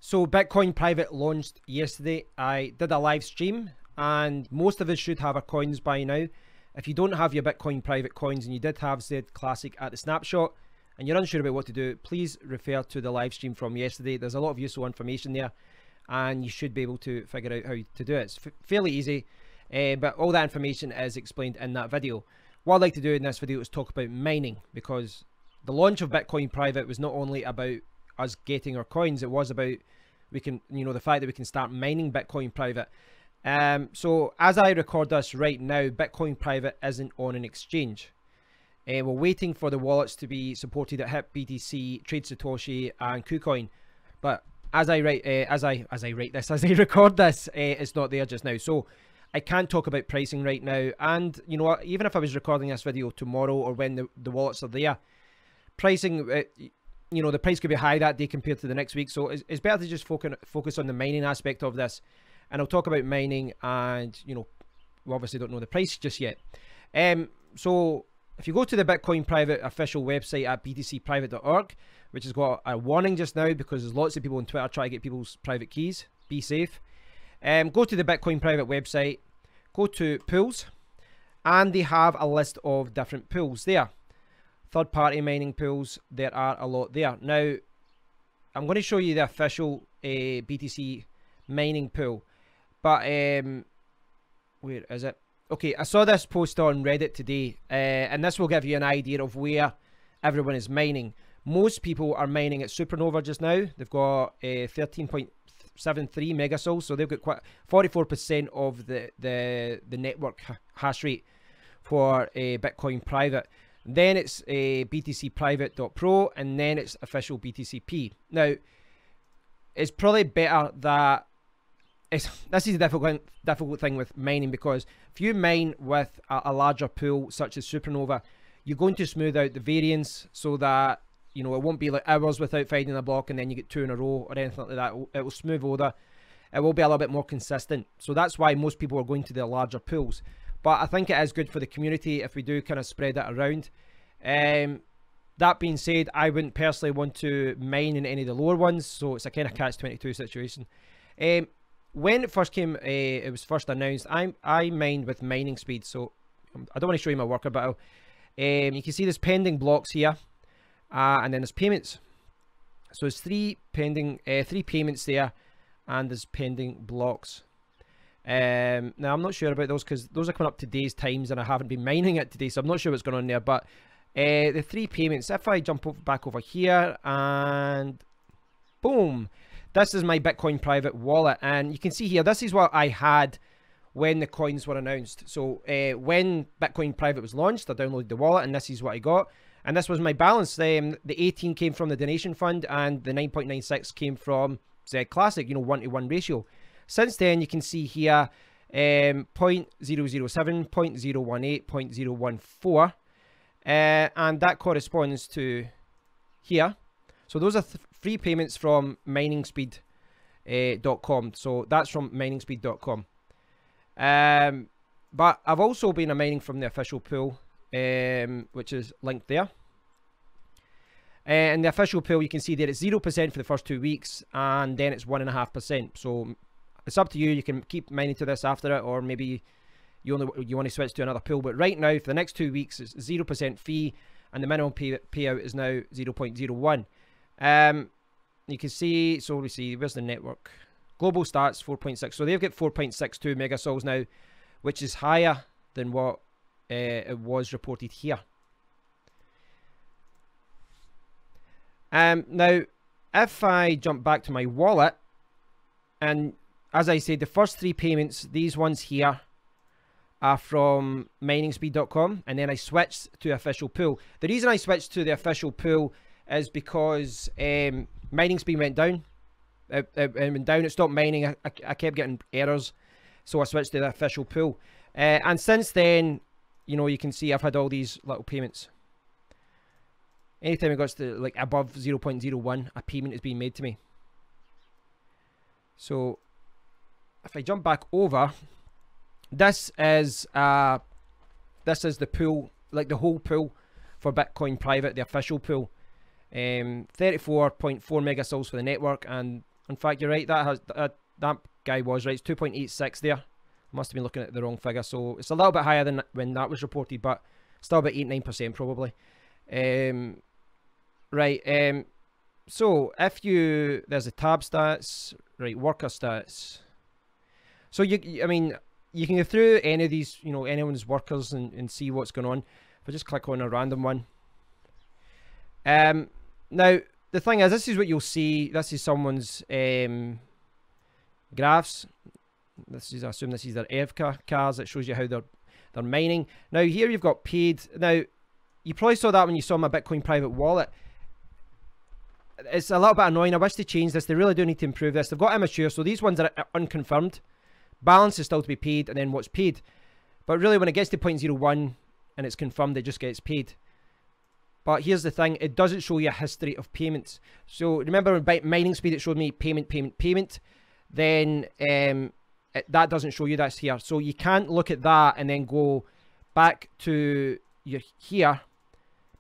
So Bitcoin Private launched yesterday. I did a live stream and most of us should have our coins by now. If you don't have your Bitcoin Private coins and you did have Z Classic at the snapshot and you're unsure about what to do, please refer to the live stream from yesterday. There's a lot of useful information there and you should be able to figure out how to do it. It's fairly easy, but all that information is explained in that video. What I'd like to do in this video is talk about mining, because the launch of Bitcoin Private was not only about us getting our coins, it was about the fact that we can start mining Bitcoin Private. So as I record this right now, Bitcoin Private isn't on an exchange. We're waiting for the wallets to be supported at HIP, BTC, Trade Satoshi, and KuCoin. But as I record this, it's not there just now. So I can't talk about pricing right now. And you know what? Even if I was recording this video tomorrow or when the wallets are there, pricing, the price could be high that day compared to the next week. So it's better to just focus on the mining aspect of this. And I'll talk about mining, and we obviously don't know the price just yet. So if you go to the Bitcoin Private official website at btcprivate.org, which has got a warning just now because there's lots of people on Twitter trying to get people's private keys. Be safe. Go to the Bitcoin Private website, go to pools, and they have a list of different pools there. Third-party mining pools, there are a lot there. Now, I'm going to show you the official BTC mining pool, but where is it? Okay, I saw this post on Reddit today, and this will give you an idea of where everyone is mining. Most people are mining at Supernova just now. They've got 13.73 megasouls, so they've got quite 44% of the network hash rate for Bitcoin Private. Then it's btcprivate.pro, and then it's official BTCP. Now, it's probably better that this is a difficult thing with mining, because if you mine with a larger pool such as Supernova, you're going to smooth out the variance so that it won't be like hours without finding a block and then you get two in a row or anything like that. It will smooth over. It will be a little bit more consistent. So that's why most people are going to the larger pools. But I think it is good for the community if we do kind of spread it around. That being said, I wouldn't personally want to mine in any of the lower ones, so it's a kind of catch-22 situation. When it first came, it was first announced, I mined with mining speed, so I don't want to show you my worker, but you can see there's pending blocks here, and then there's payments. So there's three payments there, and there's pending blocks. Now I'm not sure about those because those are coming up today's times, and I haven't been mining it today, so I'm not sure what's going on there. But the three payments, if I jump back over here and boom, this is my Bitcoin Private wallet, and you can see here, this is what I had when the coins were announced. So when Bitcoin Private was launched, I downloaded the wallet, and this is what I got. And this was my balance. The 18 came from the donation fund, and the 9.96 came from Z Classic, 1-to-1 ratio. Since then, you can see here 0.007, 0.018, 0.014, and that corresponds to here. So those are free payments from miningspeed.com. So that's from miningspeed.com. But I've also been mining from the official pool, which is linked there. And the official pool, you can see there it's 0% for the first 2 weeks, and then it's 1.5%. So it's up to you. You can keep mining to this after it, or maybe you want to switch to another pool. But right now, for the next 2 weeks, it's 0% fee, and the minimum payout is now 0.01. You can see, so we see, where's the network? Global stats 4.6. So they've got 4.62 megasouls now, which is higher than what it was reported here. Now, if I jump back to my wallet, and as I said, the first three payments, these ones here, are from miningspeed.com, and then I switched to official pool. The reason I switched to the official pool is because mining speed went down. It went down, it stopped mining. I kept getting errors, so I switched to the official pool. And since then, you can see I've had all these little payments. Anytime it goes to like above 0.01, a payment is being made to me. So if I jump back over, this is the pool, like the whole pool for Bitcoin Private, the official pool. 34.4 megasouls for the network, and In fact, you're right. That guy was right. It's 2.86 there. Must have been looking at the wrong figure. So it's a little bit higher than when that was reported, but still about 8-9% probably. Right. So if there's a tab stats, right? Worker stats. So I mean, you can go through any of these, anyone's workers and see what's going on. If I just click on a random one. Now the thing is, this is what you'll see. This is someone's graphs. I assume this is their Equihash. It shows you how they're mining. Now here you've got paid. Now you probably saw that when you saw my Bitcoin private wallet. It's a little bit annoying. I wish they changed this. They really do need to improve this. They've got immature, so these ones are unconfirmed. Balance is still to be paid, and then what's paid. But really, when it gets to 0.01 and it's confirmed, it just gets paid. But here's the thing, it doesn't show you a history of payments. So remember with mining speed, it showed me payment. Then that doesn't show you that's here. So you can't look at that and then go back to your here,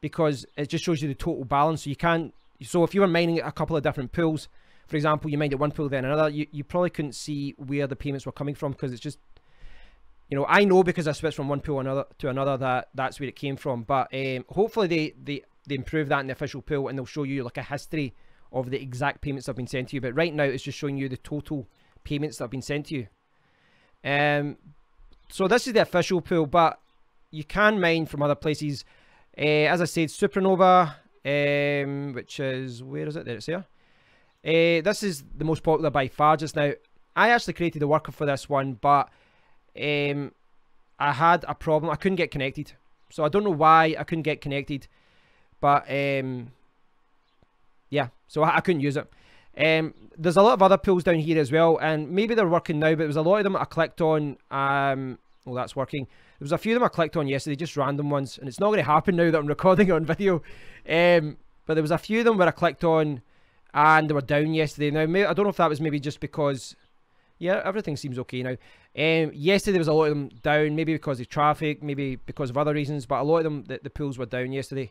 because it just shows you the total balance. So you can't. So if you were mining a couple of different pools, for example, you mined at one pool then another, you probably couldn't see where the payments were coming from, because it's just, I know because I switched from one pool to another that's where it came from. But hopefully they improve that in the official pool, and they'll show you like a history of the exact payments that have been sent to you. But right now it's just showing you the total payments that have been sent to you. So this is the official pool, but you can mine from other places. As I said, Supernova, which is, where is it? There it's here. This is the most popular by far just now. I actually created a worker for this one, but I had a problem. I couldn't get connected. So I don't know why I couldn't get connected, but yeah, so I couldn't use it. There's a lot of other pools down here as well, and maybe they're working now, but there was a lot of them I clicked on. Well, that's working. There was a few of them I clicked on yesterday, just random ones, and it's not going to happen now that I'm recording on video. But there was a few of them where I clicked on and they were down yesterday. Now, I don't know if that was maybe just because, yeah, everything seems okay now. Yesterday there was a lot of them down, maybe because of traffic, maybe because of other reasons, but a lot of them, the pools were down yesterday.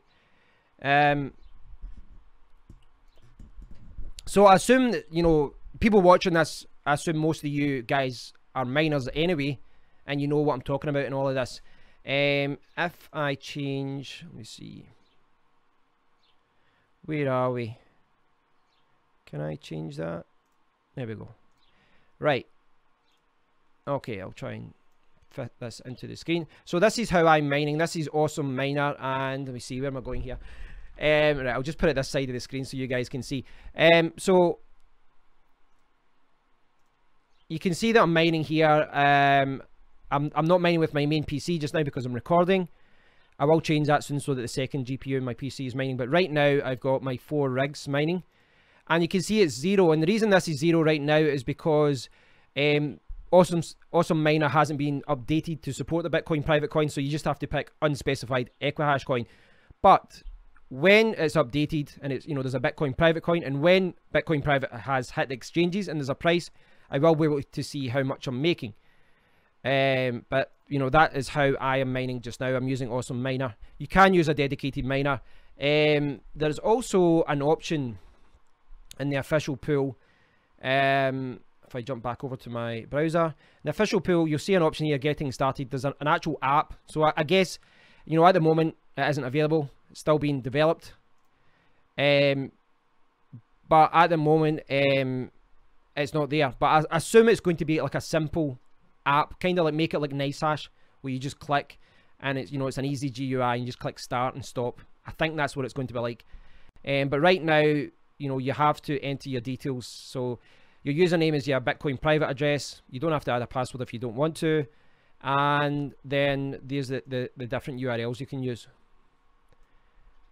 So I assume that, people watching this, I assume most of you guys are miners anyway, and you know what I'm talking about in all of this. If I change, let me see. Where are we? Can I change that? There we go. Right. Okay, I'll try and fit this into the screen. So this is how I'm mining. This is Awesome Miner, and let me see, where am I going here? Right, I'll just put it this side of the screen so you guys can see. So you can see that I'm mining here. I'm not mining with my main PC just now because I'm recording. I will change that soon so that the second GPU in my PC is mining. But right now I've got my 4 rigs mining, and you can see it's 0. And the reason this is 0 right now is because Awesome Miner hasn't been updated to support the Bitcoin private coin, so you just have to pick unspecified Equihash coin. But when it's updated and it's, there's a Bitcoin private coin, and when Bitcoin private has hit the exchanges and there's a price, I will be able to see how much I'm making. But that is how I am mining just now. I'm using Awesome Miner. You can use a dedicated miner. There's also an option in the official pool. If I jump back over to my browser, in the official pool, you'll see an option here, getting started. There's an actual app. So I guess, at the moment it isn't available. It's still being developed. But at the moment, it's not there. But I assume it's going to be like a simple app, kind of like make it like NiceHash, where you just click and it's it's an easy GUI and you just click start and stop. I think that's what it's going to be like. But right now, you have to enter your details. So your username is your Bitcoin private address. You don't have to add a password if you don't want to. And then there's the different URLs you can use.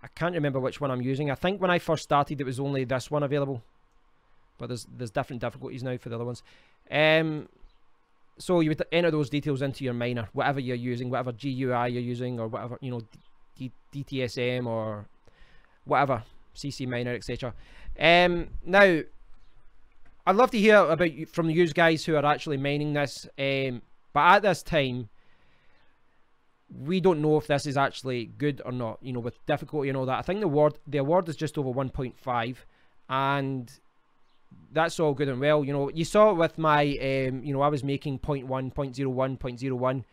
I can't remember which one I'm using. I think when I first started it was only this one available, but there's different difficulties now for the other ones. So you would enter those details into your miner, whatever you're using, whatever GUI you're using, or whatever, DTSM or whatever, CC miner, etc. Now, I'd love to hear from you guys who are actually mining this, but at this time, we don't know if this is actually good or not, with difficulty and all that. I think the award is just over 1.5, and that's all good and well. You know, you saw it with my, you know, I was making 0.1, 0.01, 0.01,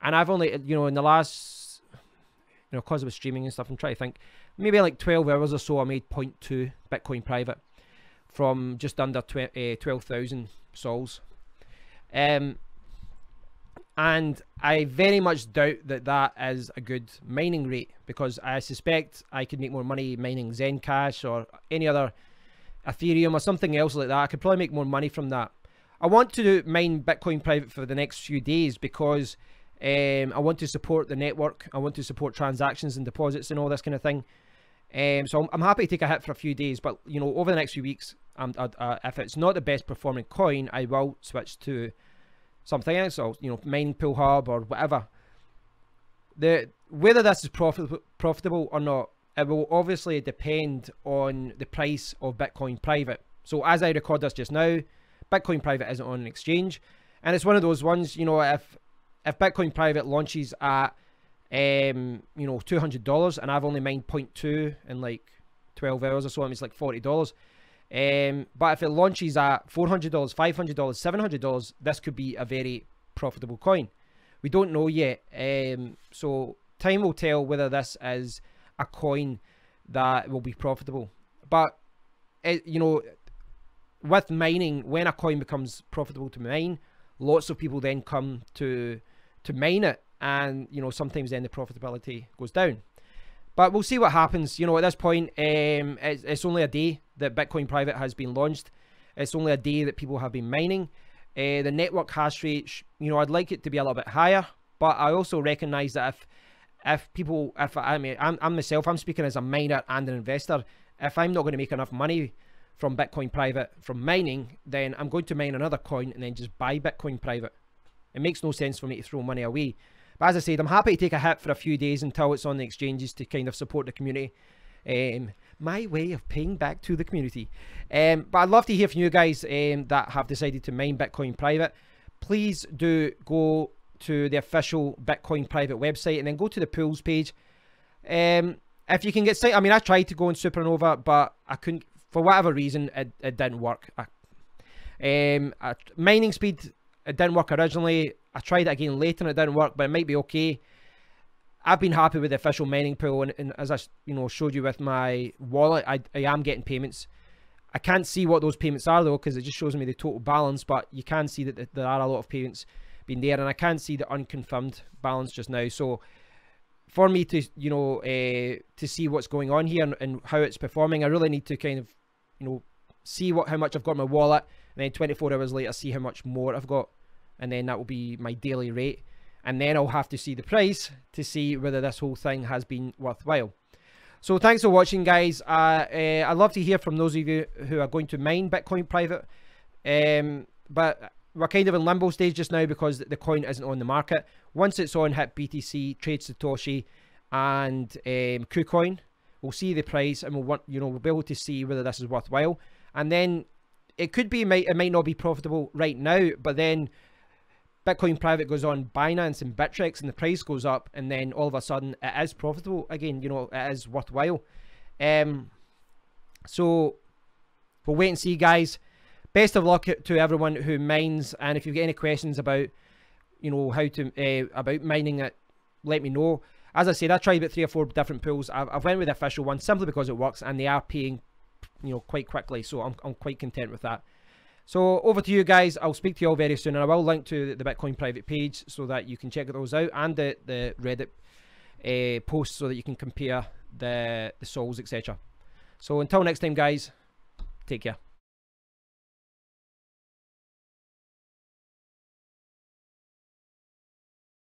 and I've only, you know, in the last, you know, because I was streaming and stuff, I'm trying to think, maybe like 12 hours or so, I made 0.2 Bitcoin private from just under 12,000 sols. And I very much doubt that that is a good mining rate, because I suspect I could make more money mining Zencash or any other Ethereum or something else like that. I could probably make more money from that. I want to mine Bitcoin private for the next few days because I want to support the network. I want to support transactions and deposits and all this kind of thing. So I'm happy to take a hit for a few days, but you know, over the next few weeks, if it's not the best performing coin, I will switch to something else, or you know, mining pool hub or whatever. Whether this is profitable or not, it will obviously depend on the price of Bitcoin private. So as I record this just now, Bitcoin private isn't on an exchange, and it's one of those ones, you know, if Bitcoin private launches at you know, $200 and I've only mined 0.2 in like 12 hours or so, it's like $40. But if it launches at $400, $500, $700, this could be a very profitable coin. We don't know yet. So time will tell whether this is a coin that will be profitable. But you know, with mining, when a coin becomes profitable to mine, lots of people then come to mine it, and you know, sometimes then the profitability goes down. But we'll see what happens. You know, at this point, it's only a day that Bitcoin private has been launched. It's only a day that people have been mining. The network hash rate, you know, I'd like it to be a little bit higher, but I also recognize that I'm myself, I'm speaking as a miner and an investor. If I'm not going to make enough money from Bitcoin private from mining, then I'm going to mine another coin and then just buy Bitcoin private. It makes no sense for me to throw money away. But as I said, I'm happy to take a hit for a few days until it's on the exchanges to kind of support the community. My way of paying back to the community. But I'd love to hear from you guys that have decided to mine Bitcoin private. Please do go to the official Bitcoin private website and then go to the pools page. If you can get sight, I mean, I tried to go in Supernova, but I couldn't, for whatever reason, it didn't work. Mining speed, it didn't work originally. I tried it again later and it didn't work, but it might be okay. I've been happy with the official mining pool, and as I showed you with my wallet, I am getting payments. I can't see what those payments are though, because it just shows me the total balance, but you can see that there are a lot of payments being there, and I can see the unconfirmed balance just now. So for me to, you know, to see what's going on here and how it's performing, I really need to kind of, you know, see how much I've got in my wallet, and then 24 hours later see how much more I've got, and then that will be my daily rate. And then I'll have to see the price to see whether this whole thing has been worthwhile. So thanks for watching, guys. I'd love to hear from those of you who are going to mine Bitcoin private. But we're kind of in limbo stage just now because the coin isn't on the market. Once it's on Hit BTC, Trade Satoshi, and KuCoin, we'll see the price, and we'll be able to see whether this is worthwhile. And then it could be, it might not be profitable right now, but then Bitcoin private goes on Binance and Bittrex and the price goes up, and then all of a sudden it is profitable again, you know, it is worthwhile. So we'll wait and see, guys. Best of luck to everyone who mines, and if you've got any questions about, you know, how to about mining it, let me know. As I said, I tried about 3 or 4 different pools. I've went with the official one simply because it works, and they are paying, you know, quite quickly, so I'm quite content with that. So over to you guys. I'll speak to you all very soon, and I will link to the Bitcoin private page so that you can check those out, and the Reddit posts so that you can compare the sols, etc. So until next time, guys, take care.